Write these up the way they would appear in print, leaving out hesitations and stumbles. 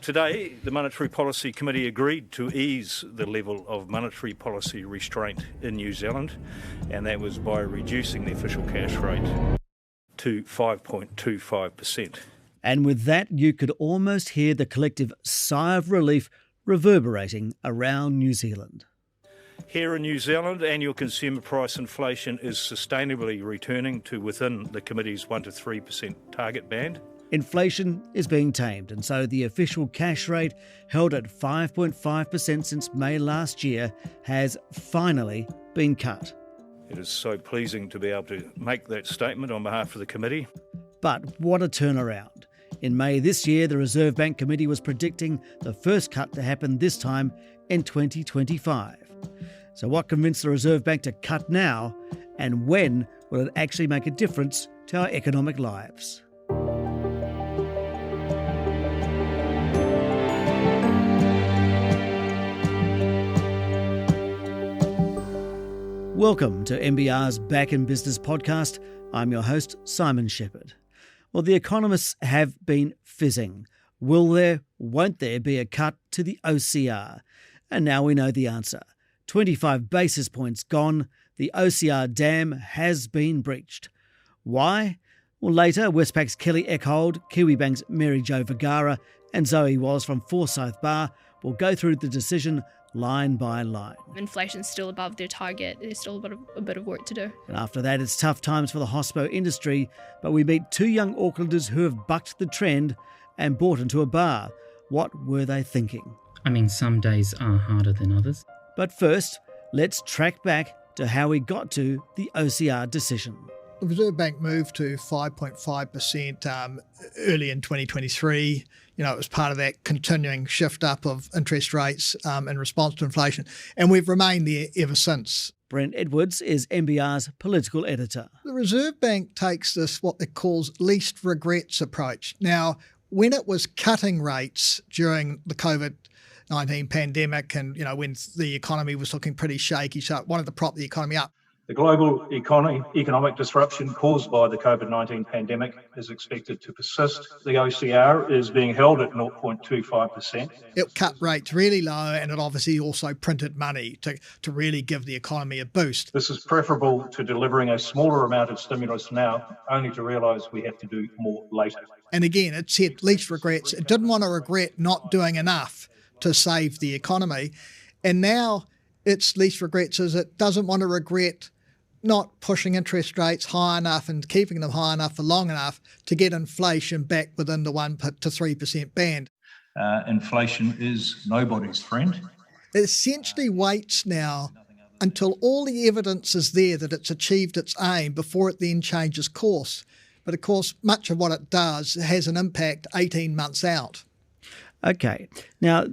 Today, the Monetary Policy Committee agreed to ease the level of monetary policy restraint in New Zealand, and that was by reducing the official cash rate to 5.25%. And with that, you could almost hear the collective sigh of relief reverberating around New Zealand. Here in New Zealand, annual consumer price inflation is sustainably returning to within the committee's 1 to 3% target band. Inflation is being tamed, and so the official cash rate, held at 5.5% since May last year, has finally been cut. It is so pleasing to be able to make that statement on behalf of the committee. But what a turnaround. In May this year, the Reserve Bank Committee was predicting the first cut to happen this time in 2025. So what convinced the Reserve Bank to cut now, and when will it actually make a difference to our economic lives? Welcome to NBR's Back in Business podcast. I'm your host, Simon Shepherd. Well, the economists have been fizzing. Will there, won't there be a cut to the OCR? And now we know the answer. 25 basis points gone, the OCR dam has been breached. Why? Well, later, Westpac's Kelly Eckhold, Kiwibank's Mary Jo Vergara and Zoe Was from Forsyth Bar will go through the decision line by line. Inflation's still above their target. There's still a bit of work to do. And after that, it's tough times for the hospo industry, but we meet two young Aucklanders who have bucked the trend and bought into a bar. What were they thinking? I mean, some days are harder than others. But first, let's track back to how we got to the OCR decision. The Reserve Bank moved to 5.5% early in 2023. It was part of that continuing shift up of interest rates in response to inflation. And we've remained there ever since. Brent Edwards is NBR's political editor. The Reserve Bank takes this, what it calls least regrets approach. Now, when it was cutting rates during the COVID-19 pandemic and, when the economy was looking pretty shaky, so it wanted to prop the economy up. The global economic disruption caused by the COVID-19 pandemic is expected to persist. The OCR is being held at 0.25%. It cut rates really low, and it obviously also printed money to really give the economy a boost. This is preferable to delivering a smaller amount of stimulus now, only to realise we have to do more later. And again, it said least regrets. It didn't want to regret not doing enough to save the economy. And now its least regrets is it doesn't want to regret not pushing interest rates high enough and keeping them high enough for long enough to get inflation back within the 1 to 3% band. Inflation is nobody's friend. It essentially waits now until all the evidence is there that it's achieved its aim before it then changes course. But of course, much of what it does has an impact 18 months out. Okay. Now,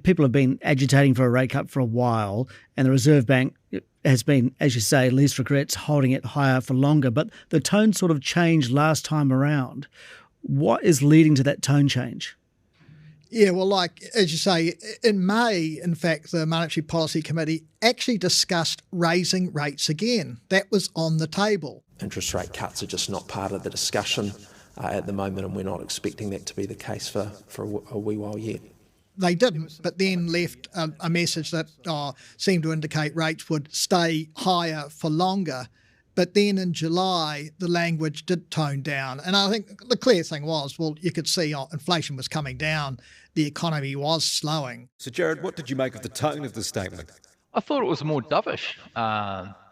people have been agitating for a rate cut for a while, and the Reserve Bank has been, as you say, least regrets, holding it higher for longer. But the tone sort of changed last time around. What is leading to that tone change? Yeah, well, as you say, in May, in fact, the Monetary Policy Committee actually discussed raising rates again. That was on the table. Interest rate cuts are just not part of the discussion at the moment, and we're not expecting that to be the case for a wee while yet. They didn't, but then left a message that seemed to indicate rates would stay higher for longer. But then in July, the language did tone down. And I think the clear thing was, well, you could see inflation was coming down. The economy was slowing. So, Jared, what did you make of the tone of the statement? I thought it was more dovish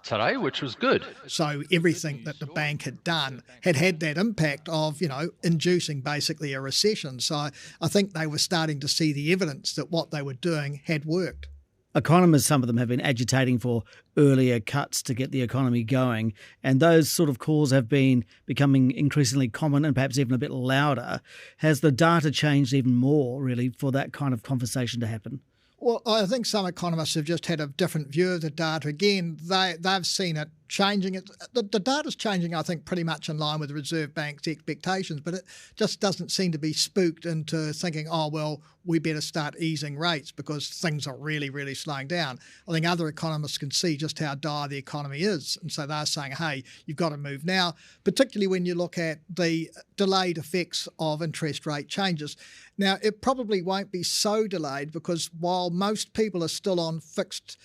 today, which was good. So everything that the bank had done had that impact of, inducing basically a recession. So I think they were starting to see the evidence that what they were doing had worked. Economists, some of them have been agitating for earlier cuts to get the economy going, and those sort of calls have been becoming increasingly common and perhaps even a bit louder. Has the data changed even more, really, for that kind of conversation to happen? Well, I think some economists have just had a different view of the data. Again, they've seen it changing. The data's changing, I think, pretty much in line with the Reserve Bank's expectations, but it just doesn't seem to be spooked into thinking, oh, well, we better start easing rates because things are really, really slowing down. I think other economists can see just how dire the economy is. And so they're saying, hey, you've got to move now, particularly when you look at the delayed effects of interest rate changes. Now, it probably won't be so delayed because while most people are still on fixed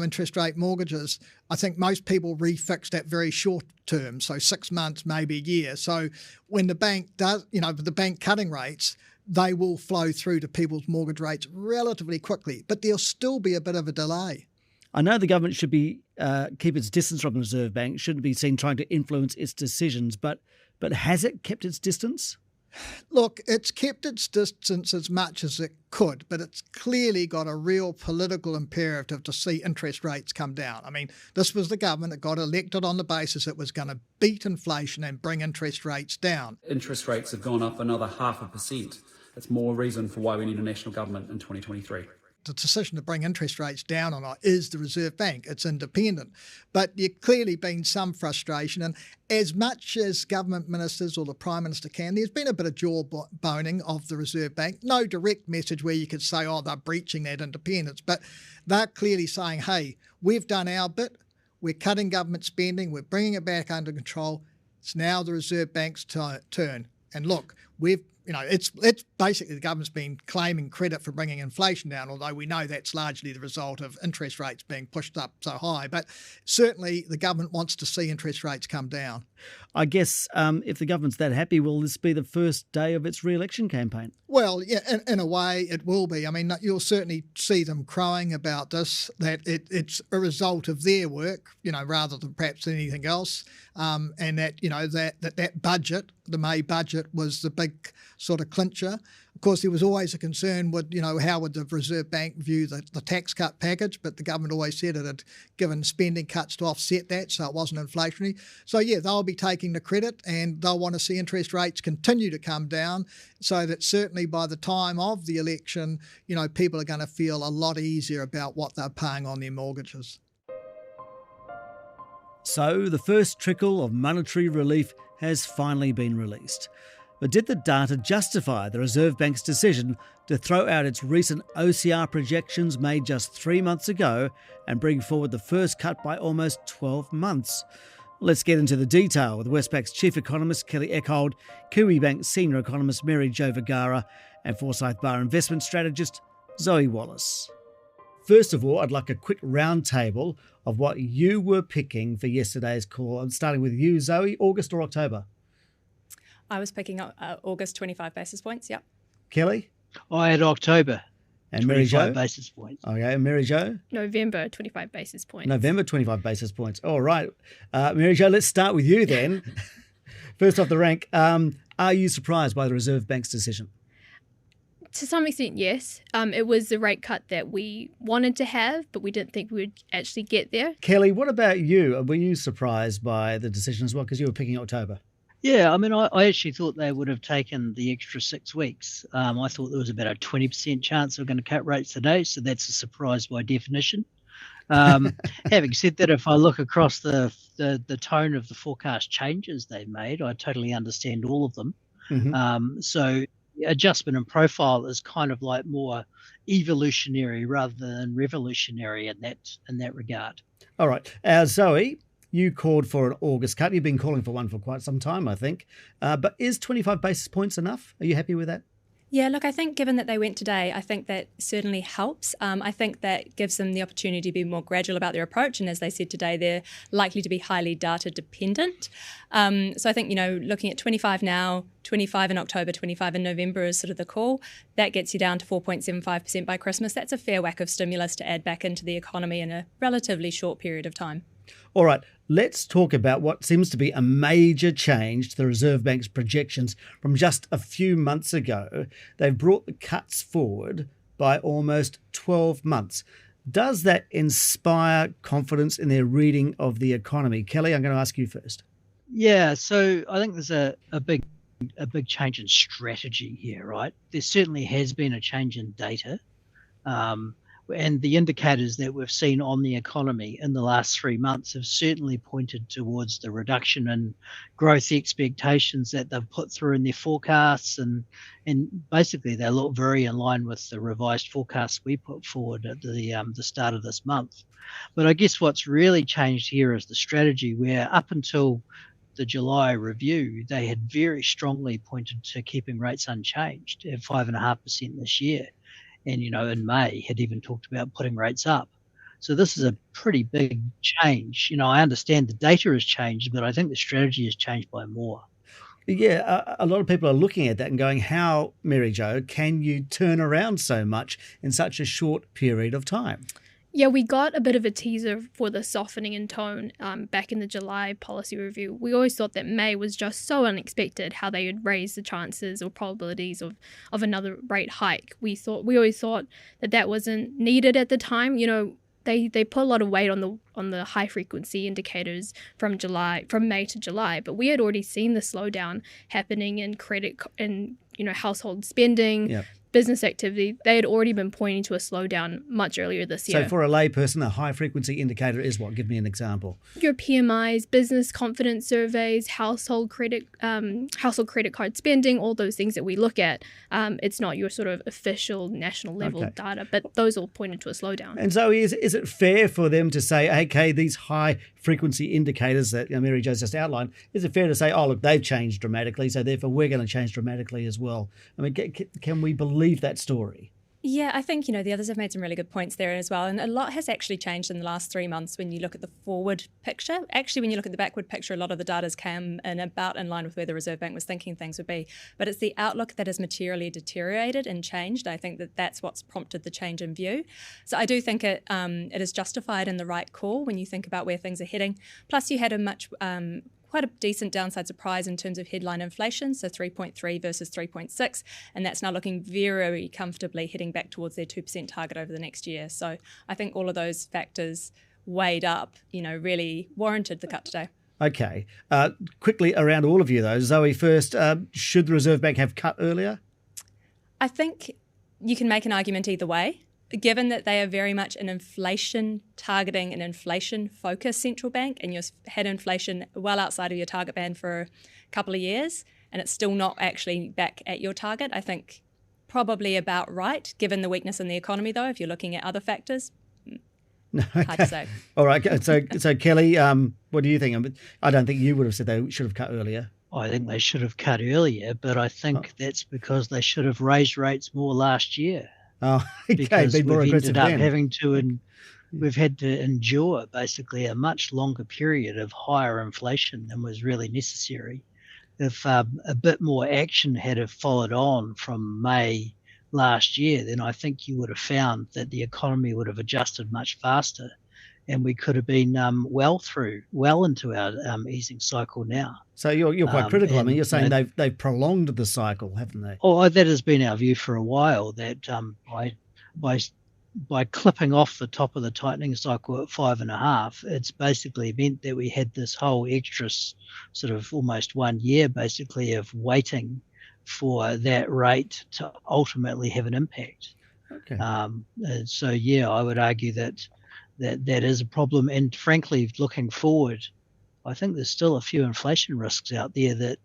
interest rate mortgages, I think most people refixed at very short term, so 6 months, maybe a year. So when the bank does, the bank cutting rates, they will flow through to people's mortgage rates relatively quickly, but there'll still be a bit of a delay. I know the government should be keep its distance from the Reserve Bank, shouldn't be seen trying to influence its decisions, but has it kept its distance? Look, it's kept its distance as much as it could, but it's clearly got a real political imperative to see interest rates come down. I mean, this was the government that got elected on the basis it was going to beat inflation and bring interest rates down. Interest rates have gone up another 0.5%. That's more reason for why we need a national government in 2023. The decision to bring interest rates down or not is the Reserve Bank. It's independent. But there's clearly been some frustration. And as much as government ministers or the Prime Minister can, there's been a bit of jawboning of the Reserve Bank. No direct message where you could say, oh, they're breaching that independence. But they're clearly saying, hey, we've done our bit. We're cutting government spending. We're bringing it back under control. It's now the Reserve Bank's turn. And look, it's basically the government's been claiming credit for bringing inflation down, although we know that's largely the result of interest rates being pushed up so high. But certainly the government wants to see interest rates come down. I guess if the government's that happy, will this be the first day of its re-election campaign? Well, yeah, in a way it will be. I mean, you'll certainly see them crowing about this, that it's a result of their work, rather than perhaps anything else, and that, that budget, the May budget, was the big sort of clincher. Of course, there was always a concern with, how would the Reserve Bank view the tax cut package, but the government always said it had given spending cuts to offset that, so it wasn't inflationary. So, yeah, they'll be taking the credit and they'll want to see interest rates continue to come down so that certainly by the time of the election, people are going to feel a lot easier about what they're paying on their mortgages. So the first trickle of monetary relief has finally been released. But did the data justify the Reserve Bank's decision to throw out its recent OCR projections made just 3 months ago and bring forward the first cut by almost 12 months? Let's get into the detail with Westpac's Chief Economist Kelly Eckhold, Kiwibank Senior Economist Mary Jo Vergara and Forsyth Barr Investment Strategist Zoe Wallace. First of all, I'd like a quick roundtable of what you were picking for yesterday's call. I'm starting with you, Zoe, August or October? I was picking up August 25 basis points, yep. Kelly? I had October. And Mary Jo? 25 basis points. Okay, and Mary Jo? November, 25 basis points. November, 25 basis points. All right. Mary Jo, let's start with you then. First off the rank, are you surprised by the Reserve Bank's decision? To some extent, yes. It was the rate cut that we wanted to have, but we didn't think we would actually get there. Kelly, what about you? Were you surprised by the decision as well? Because you were picking October. Yeah, I mean, I actually thought they would have taken the extra 6 weeks. I thought there was about a 20% chance they were going to cut rates today, so that's a surprise by definition. Having said that, if I look across the tone of the forecast changes they've made, I totally understand all of them. Mm-hmm. So adjustment and profile is kind of like more evolutionary rather than revolutionary in that regard. All right. Zoe, you called for an August cut. You've been calling for one for quite some time, I think. But is 25 basis points enough? Are you happy with that? Yeah, look, I think given that they went today, I think that certainly helps. I think that gives them the opportunity to be more gradual about their approach. And as they said today, they're likely to be highly data dependent. So I think, looking at 25 now, 25 in October, 25 in November is sort of the call. That gets you down to 4.75% by Christmas. That's a fair whack of stimulus to add back into the economy in a relatively short period of time. All right, let's talk about what seems to be a major change to the Reserve Bank's projections from just a few months ago. They've brought the cuts forward by almost 12 months. Does that inspire confidence in their reading of the economy? Kelly, I'm going to ask you first. Yeah, so I think there's a big change in strategy here, right? There certainly has been a change in data. And the indicators that we've seen on the economy in the last 3 months have certainly pointed towards the reduction in growth expectations that they've put through in their forecasts. And basically, they look very in line with the revised forecasts we put forward at the start of this month. But I guess what's really changed here is the strategy, where up until the July review, they had very strongly pointed to keeping rates unchanged at 5.5% this year. And, in May had even talked about putting rates up. So this is a pretty big change. I understand the data has changed, but I think the strategy has changed by more. Yeah, a lot of people are looking at that and going, how, Mary Jo, can you turn around so much in such a short period of time? Yeah, we got a bit of a teaser for the softening in tone back in the July policy review. We always thought that May was just so unexpected, how they had raised the chances or probabilities of another rate hike. We always thought that wasn't needed at the time. They put a lot of weight on the high frequency indicators from May to July, but we had already seen the slowdown happening in credit and household spending. Yep. Business activity. They had already been pointing to a slowdown much earlier this year. So for a layperson, a high-frequency indicator is what? Give me an example. Your PMIs, business confidence surveys, household credit card spending, all those things that we look at. It's not your sort of official national level data, but those all pointed to a slowdown. And Zoe, is it fair for them to say, okay, these high-frequency indicators that Mary Jo's just outlined, is it fair to say, oh, look, they've changed dramatically, so therefore we're going to change dramatically as well? I mean, can we believe that story? Yeah, I think, the others have made some really good points there as well. And a lot has actually changed in the last 3 months when you look at the forward picture. Actually, when you look at the backward picture, a lot of the data's come in about in line with where the Reserve Bank was thinking things would be. But it's the outlook that has materially deteriorated and changed. I think that's what's prompted the change in view. So I do think it is justified in the right call when you think about where things are heading. Plus, you had quite a decent downside surprise in terms of headline inflation, so 3.3 versus 3.6, and that's now looking very comfortably heading back towards their 2% target over the next year. So I think all of those factors weighed up, really warranted the cut today. Okay. Quickly around all of you, though. Zoe first, should the Reserve Bank have cut earlier? I think you can make an argument either way. Given that they are very much an inflation targeting and inflation focused central bank, and you've had inflation well outside of your target band for a couple of years, and it's still not actually back at your target, I think probably about right, given the weakness in the economy, though, if you're looking at other factors. Hard to say. All right. So Kelly, what do you think? I don't think you would have said they should have cut earlier. I think they should have cut earlier, but I think that's because they should have raised rates more last year. Oh, okay. Because be more we've aggressive ended up we've had to endure basically a much longer period of higher inflation than was really necessary. If a bit more action had have followed on from May last year, then I think you would have found that the economy would have adjusted much faster, and we could have been well into our easing cycle now. So you're quite critical. I mean, you're saying they've prolonged the cycle, haven't they? Oh, that has been our view for a while. That by clipping off the top of the tightening cycle at 5.5, it's basically meant that we had this whole extra sort of almost 1 year basically of waiting for that rate to ultimately have an impact. Okay. So yeah, I would argue that is a problem. And frankly, looking forward, I think there's still a few inflation risks out there that,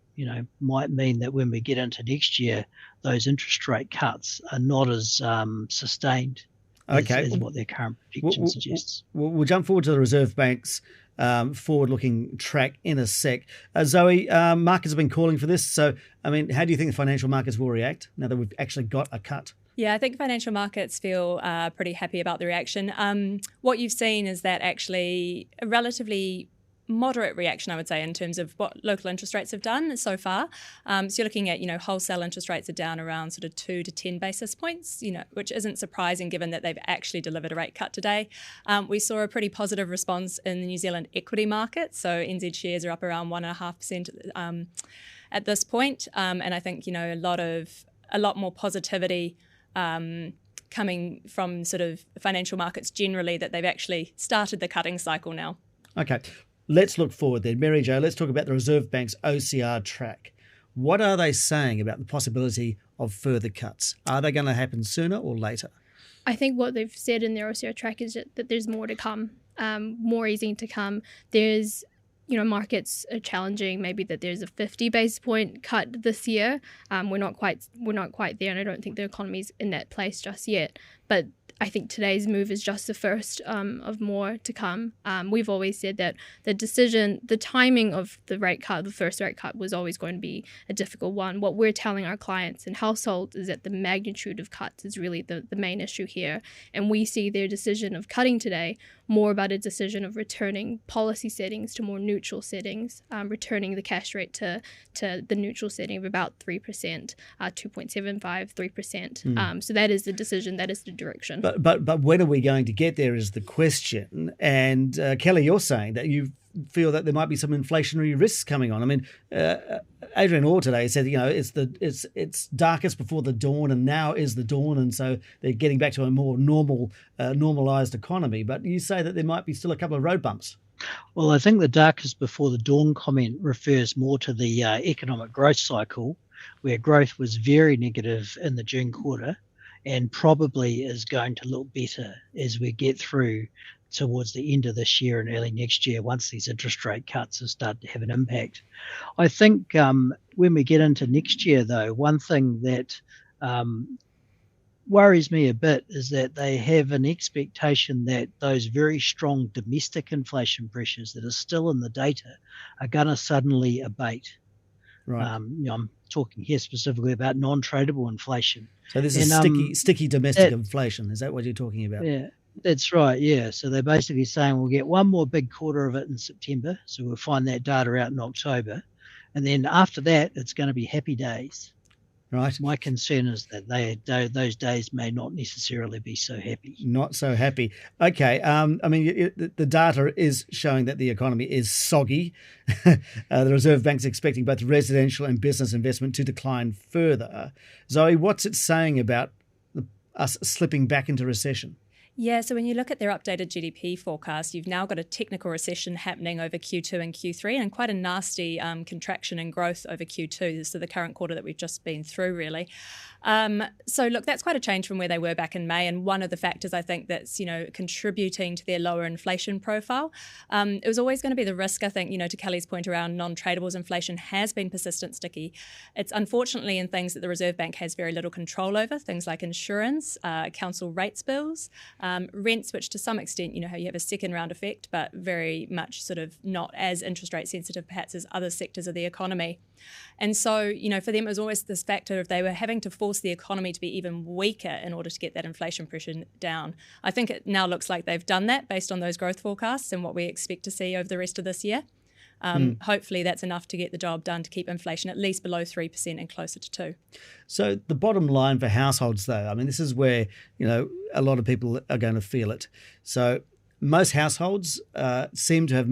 might mean that when we get into next year, those interest rate cuts are not as sustained as what their current prediction suggests. We'll jump forward to the Reserve Bank's forward-looking track in a sec. Zoe, markets have been calling for this. So, I mean, how do you think the financial markets will react now that we've actually got a cut? Yeah, I think financial markets feel pretty happy about the reaction. What you've seen is that actually a relatively moderate reaction, I would say, in terms of what local interest rates have done so far. So you're looking at, wholesale interest rates are down around sort of 2 to 10 basis points, which isn't surprising given that they've actually delivered a rate cut today. We saw a pretty positive response in the New Zealand equity market. So NZ shares are up around 1.5% at this point. And I think, a lot more positivity coming from sort of financial markets generally, that they've actually started the cutting cycle now. Okay, let's look forward then. Mary Jo, let's talk about the Reserve Bank's OCR track. What are they saying about the possibility of further cuts? Are they going to happen sooner or later? I think what they've said in their OCR track is that there's more to come, more easing to come. There's, markets are challenging. Maybe that there's a 50 basis point cut this year. We're not quite there, and I don't think the economy's in that place just yet. But I think today's move is just the first of more to come. We've always said that the timing of the first rate cut was always going to be a difficult one. What we're telling our clients and households is that the magnitude of cuts is really the main issue here. And we see their decision of cutting today more about a decision of returning policy settings to more neutral settings, returning the cash rate to the neutral setting of about 3%, 2.75, 3%. So that is the decision, that is the direction. But when are we going to get there is the question. And Kelly, you're saying that you feel that there might be some inflationary risks coming on. I mean, Adrian Orr today said, it's darkest before the dawn, and now is the dawn, and so they're getting back to a more normalised economy. But you say that there might be still a couple of road bumps. Well, I think the darkest before the dawn comment refers more to the economic growth cycle, where growth was very negative in the June quarter and probably is going to look better as we get through towards the end of this year and early next year once these interest rate cuts have started to have an impact. I think when we get into next year, though, one thing that worries me a bit is that they have an expectation that those very strong domestic inflation pressures that are still in the data are going to suddenly abate. Right. I'm talking here specifically about non-tradable inflation. So this is sticky domestic inflation. Is that what you're talking about? Yeah, that's right. Yeah. So they're basically saying we'll get one more big quarter of it in September. So we'll find that data out in October. And then after that, it's going to be happy days. Right. My concern is that those days may not necessarily be so happy. Not so happy. Okay. The data is showing that the economy is soggy. The Reserve Bank's expecting both residential and business investment to decline further. Zoe, what's it saying about us slipping back into recession? Yeah, so when you look at their updated GDP forecast, you've now got a technical recession happening over Q2 and Q3 and quite a nasty contraction in growth over Q2, so the current quarter that we've just been through, really. So look, that's quite a change from where they were back in May, and one of the factors I think that's, contributing to their lower inflation profile. It was always going to be the risk, I think, to Kelly's point around non-tradables, inflation has been persistent sticky. It's unfortunately in things that the Reserve Bank has very little control over, things like insurance, council rates bills, rents, which to some extent, you have a second round effect, but very much sort of not as interest rate sensitive perhaps as other sectors of the economy. And so, for them, it was always this factor of they were having to force the economy to be even weaker in order to get that inflation pressure down. I think it now looks like they've done that based on those growth forecasts and what we expect to see over the rest of this year. Hopefully that's enough to get the job done to keep inflation at least below 3% and closer to 2%. So the bottom line for households, though, this is where, a lot of people are going to feel it. So most households seem to have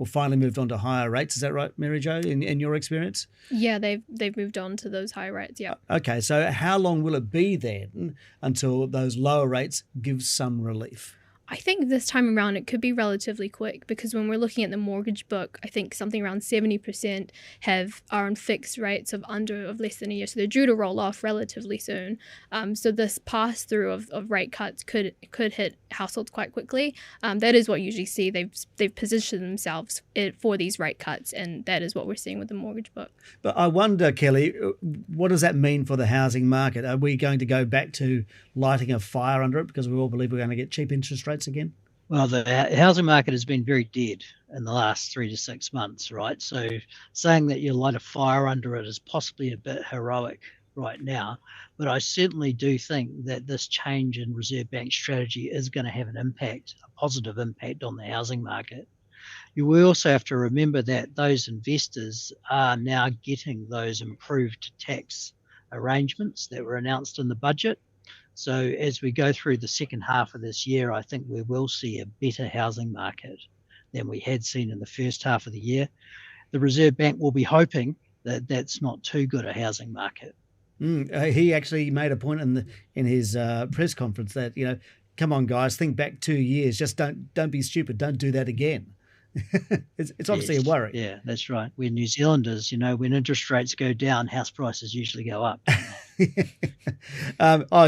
finally moved on to higher rates. Is that right, Mary Jo, in your experience? Yeah, they've moved on to those higher rates, yeah. Okay, so how long will it be then until those lower rates give some relief? I think this time around it could be relatively quick, because when we're looking at the mortgage book, I think something around 70% are on fixed rates of less than a year. So they're due to roll off relatively soon. So this pass-through of rate cuts could hit households quite quickly. That is what you usually see. They've positioned themselves for these rate cuts, and that is what we're seeing with the mortgage book. But I wonder, Kelly, what does that mean for the housing market? Are we going to go back to lighting a fire under it because we all believe we're going to get cheap interest rates again? Well, the housing market has been very dead in the last 3 to 6 months, right? So saying that you light a fire under it is possibly a bit heroic right now, but I certainly do think that this change in Reserve Bank strategy is going to have an impact, a positive impact on the housing market. You will also have to remember that those investors are now getting those improved tax arrangements that were announced in the budget. So as we go through the second half of this year, I think we will see a better housing market than we had seen in the first half of the year. The Reserve Bank will be hoping that that's not too good a housing market. He actually made a point in his press conference that, come on, guys, think back 2 years. Just don't be stupid. Don't do that again. It's obviously a worry. Yeah, that's right. We're New Zealanders, when interest rates go down, house prices usually go up.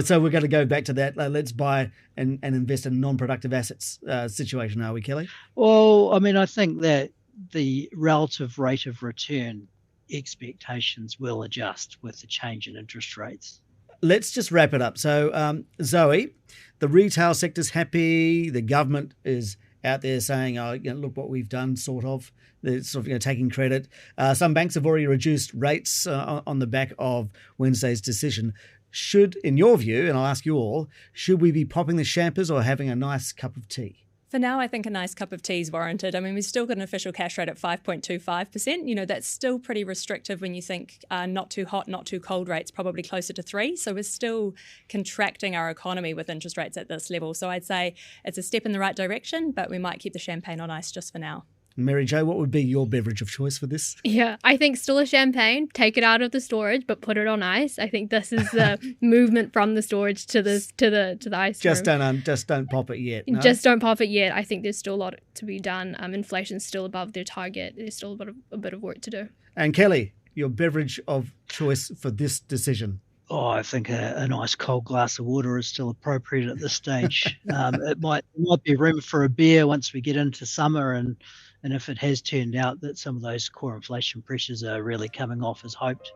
So we're going to go back to that. Let's buy and invest in non-productive assets situation, are we, Kelly? Well, I think that the relative rate of return expectations will adjust with the change in interest rates. Let's just wrap it up. So, Zoe, the retail sector's happy. The government is out there saying, look what we've done, sort of. They're sort of taking credit. Some banks have already reduced rates on the back of Wednesday's decision. Should, in your view, and I'll ask you all, should we be popping the champers or having a nice cup of tea? For now, I think a nice cup of tea is warranted. We've still got an official cash rate at 5.25%. That's still pretty restrictive when you think not too hot, not too cold rates, probably closer to 3. So we're still contracting our economy with interest rates at this level. So I'd say it's a step in the right direction, but we might keep the champagne on ice just for now. Mary Jo, what would be your beverage of choice for this? Yeah, I think still a champagne. Take it out of the storage, but put it on ice. I think this is the movement from the storage to the ice. Just don't pop it yet. No? Just don't pop it yet. I think there's still a lot to be done. Inflation's still above their target. There's still a bit of work to do. And Kelly, your beverage of choice for this decision? Oh, I think a nice cold glass of water is still appropriate at this stage. It might be room for a beer once we get into summer, and if it has turned out that some of those core inflation pressures are really coming off as hoped.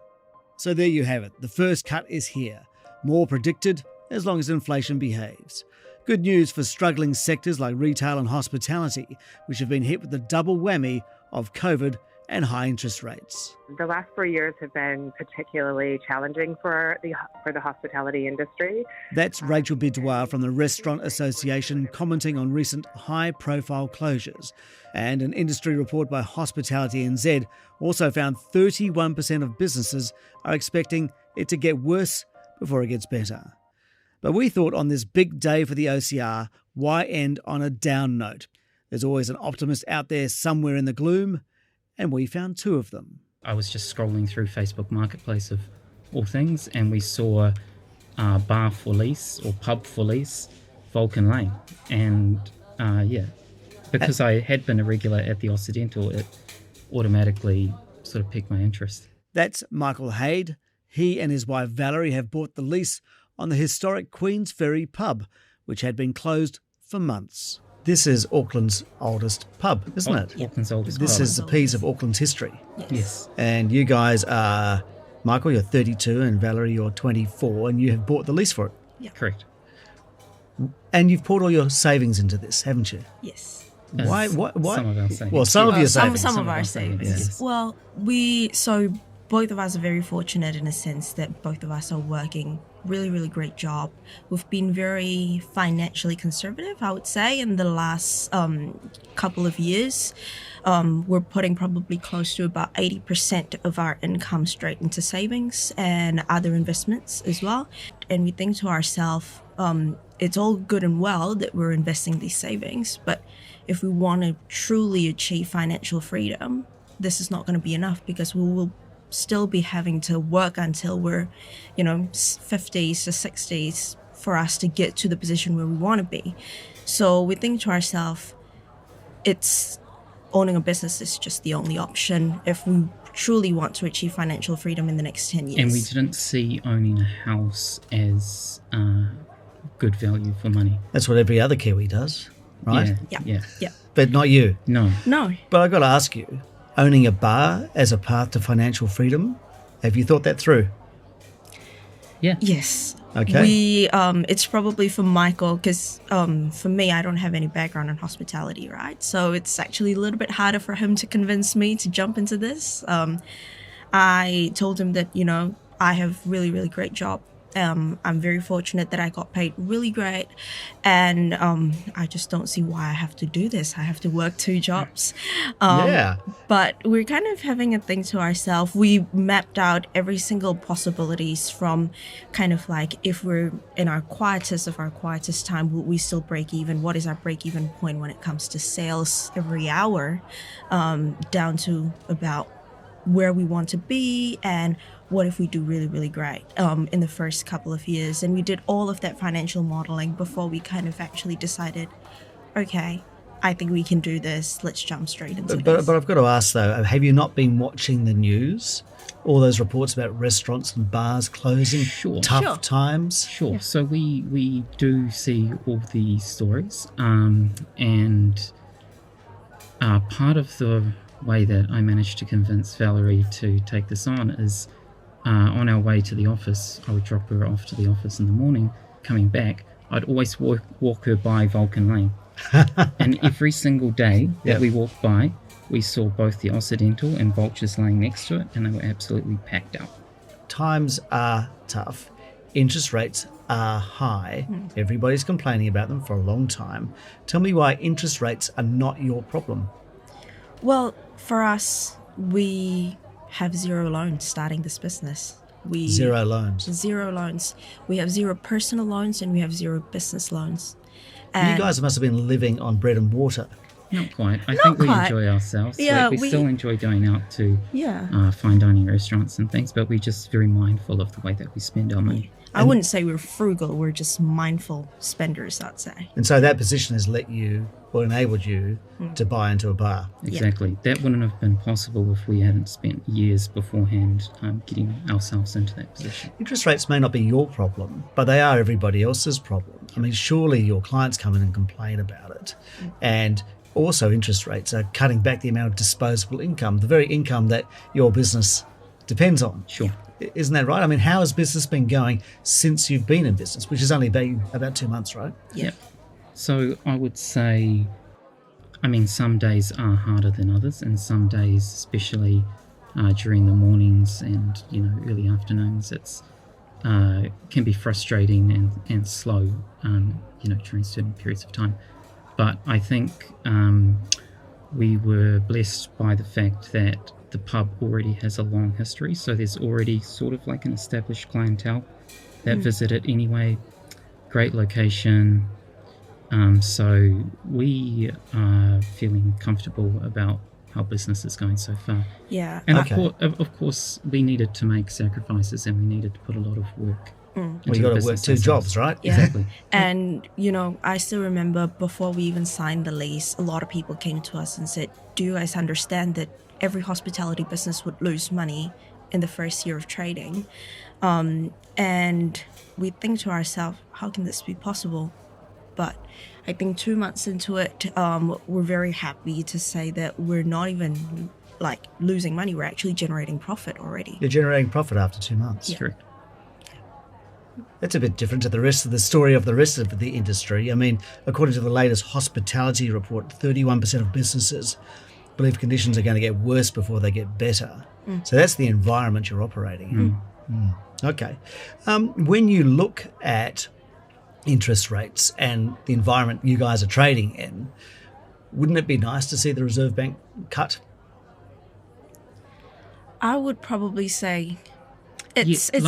So there you have it. The first cut is here. More predicted as long as inflation behaves. Good news for struggling sectors like retail and hospitality, which have been hit with the double whammy of COVID and high interest rates. The last 4 years have been particularly challenging for the hospitality industry. That's Rachel Bedouard from the Restaurant Association commenting on recent high-profile closures. And an industry report by Hospitality NZ also found 31% of businesses are expecting it to get worse before it gets better. But we thought on this big day for the OCR, why end on a down note? There's always an optimist out there somewhere in the gloom, and we found 2 of them. I was just scrolling through Facebook Marketplace of all things, and we saw bar for lease or pub for lease, Vulcan Lane. And because I had been a regular at the Occidental, it automatically sort of piqued my interest. That's Michael Haid. He and his wife Valerie have bought the lease on the historic Queen's Ferry pub, which had been closed for months. This is Auckland's oldest pub, isn't it? Auckland's oldest pub. This is a piece of Auckland's history. Yes. And you guys are, Michael, you're 32, and Valerie, you're 24, and you have bought the lease for it. Yeah. Correct. And you've poured all your savings into this, haven't you? Yes. Why? Some of our savings. Well, some of your savings. Some of our savings. Yes. Well, both of us are very fortunate in a sense that both of us are working really, really great job. We've been very financially conservative, I would say, in the last couple of years. We're putting probably close to about 80% of our income straight into savings and other investments as well. And we think to ourselves, it's all good and well that we're investing these savings, but if we want to truly achieve financial freedom, this is not going to be enough, because we will still be having to work until we're 50s to 60s for us to get to the position where we want to be. So we think to ourselves, it's owning a business is just the only option if we truly want to achieve financial freedom in the next 10 years. And we didn't see owning a house as good value for money. That's what every other Kiwi does, right? Yeah. But not you. No. But I've got to ask you, owning a bar as a path to financial freedom, have you thought that through? Yeah. Yes. Okay. It's probably for Michael, because for me, I don't have any background in hospitality, right? So it's actually a little bit harder for him to convince me to jump into this. I told him that, I have really, really great job. I'm very fortunate that I got paid really great, and I just don't see why I have to do this. I have to work 2 jobs. But we're kind of having a thing to ourselves. We mapped out every single possibilities from kind of like, if we're in our quietest time, will we still break even? What is our break even point when it comes to sales every hour, down to about where we want to be, and what if we do really, really great in the first couple of years. And we did all of that financial modeling before we kind of actually decided, okay, I think we can do this. Let's jump straight into But this. I've got to ask though, have you not been watching the news? All those reports about restaurants and bars closing, tough times? Sure. So we do see all the stories, and part of the way that I managed to convince Valerie to take this on is on our way to the office, I would drop her off to the office in the morning. Coming back, I'd always walk her by Vulcan Lane. And every single day that we walked by, we saw both the Occidental and Vultures laying next to it, and they were absolutely packed out. Times are tough. Interest rates are high. Everybody's complaining about them for a long time. Tell me why interest rates are not your problem. Well, for us, we have zero loans starting this business. Zero loans? Zero loans. We have zero personal loans and we have zero business loans. You guys must have been living on bread and water. Not quite. I think we enjoy ourselves. Yeah, we still enjoy going out to Yeah. fine dining restaurants and things, but we're just very mindful of the way that we spend our money. I wouldn't say we're frugal. We're just mindful spenders, I'd say. And so that position has let you, or enabled you, to buy into a bar. Exactly. That wouldn't have been possible if we hadn't spent years beforehand getting ourselves into that position. Interest rates may not be your problem, but they are everybody else's problem. I mean, surely your clients come in and complain about it. And also interest rates are cutting back the amount of disposable income, the very income that your business depends on. Sure. Isn't that right? I mean, how has business been going since you've been in business, which has only been about 2 months, right? Yeah. So I would say, I mean, some days are harder than others, and some days, especially during the mornings and, early afternoons, it's can be frustrating and slow, during certain periods of time. But I think we were blessed by the fact that the pub already has a long history, so there's already sort of like an established clientele that visit it anyway. Great location. So we are feeling comfortable about how business is going so far. Yeah. And of course, we needed to make sacrifices and we needed to put a lot of work. Well, you got to work 2 jobs, right? Yeah. Exactly. And, I still remember before we even signed the lease, a lot of people came to us and said, do you guys understand that every hospitality business would lose money in the first year of trading? And we think to ourselves, how can this be possible? But I think 2 months into it, we're very happy to say that we're not even losing money. We're actually generating profit already. You're generating profit after 2 months. Yeah. Correct. That's a bit different to the rest of the story of the rest of the industry. I mean, according to the latest hospitality report, 31% of businesses believe conditions are going to get worse before they get better. So that's the environment you're operating in. Okay. When you look at interest rates and the environment you guys are trading in, wouldn't it be nice to see the Reserve Bank cut? I would probably say Yes, it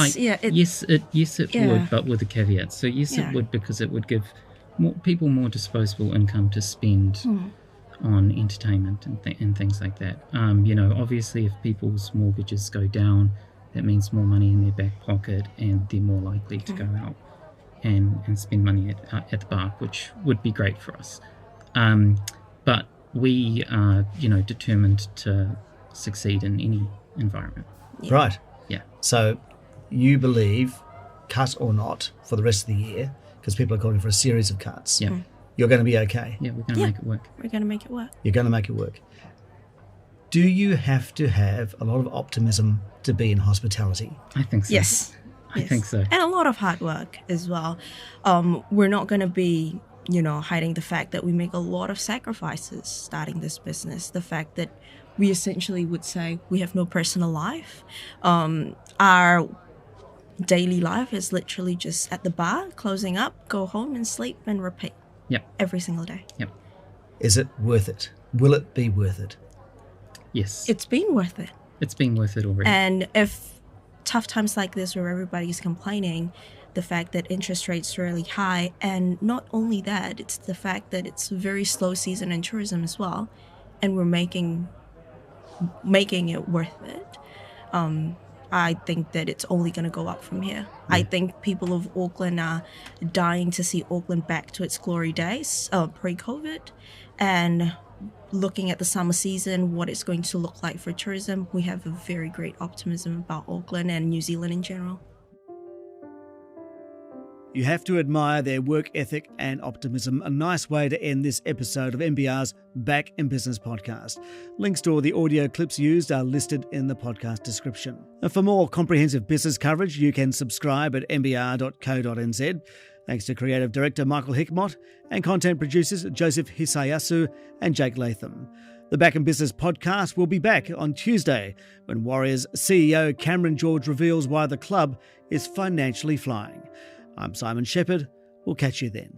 would, but with a caveat. So yes, it would, because it would give people more disposable income to spend on entertainment and things like that. Obviously, if people's mortgages go down, that means more money in their back pocket, and they're more likely to go out and spend money at the bar, which would be great for us. But we are, determined to succeed in any environment. Yeah. Right. Yeah. So you believe, cut or not, for the rest of the year, because people are calling for a series of cuts, you're going to be okay? Yeah, we're going to make it work. We're going to make it work. You're going to make it work. Do you have to have a lot of optimism to be in hospitality? I think so. Yes. I think so. And a lot of hard work as well. We're not going to be, hiding the fact that we make a lot of sacrifices starting this business. The fact that we essentially would say we have no personal life. Our daily life is literally just at the bar, closing up, go home and sleep and repeat. Yep. Every single day. Yep. Is it worth it? Will it be worth it? Yes. It's been worth it. It's been worth it already. And if tough times like this where everybody's complaining, the fact that interest rates are really high, and not only that, it's the fact that it's a very slow season in tourism as well, and we're making it worth it. I think that it's only going to go up from here. I think people of Auckland are dying to see Auckland back to its glory days, pre-COVID, and looking at the summer season, what it's going to look like for tourism, we have a very great optimism about Auckland and New Zealand in general. You have to admire their work ethic and optimism. A nice way to end this episode of NBR's Back in Business podcast. Links to all the audio clips used are listed in the podcast description. And for more comprehensive business coverage, you can subscribe at nbr.co.nz. Thanks to Creative Director Michael Hickmott and content producers Joseph Hisayasu and Jake Latham. The Back in Business podcast will be back on Tuesday when Warriors CEO Cameron George reveals why the club is financially flying. I'm Simon Shepherd. We'll catch you then.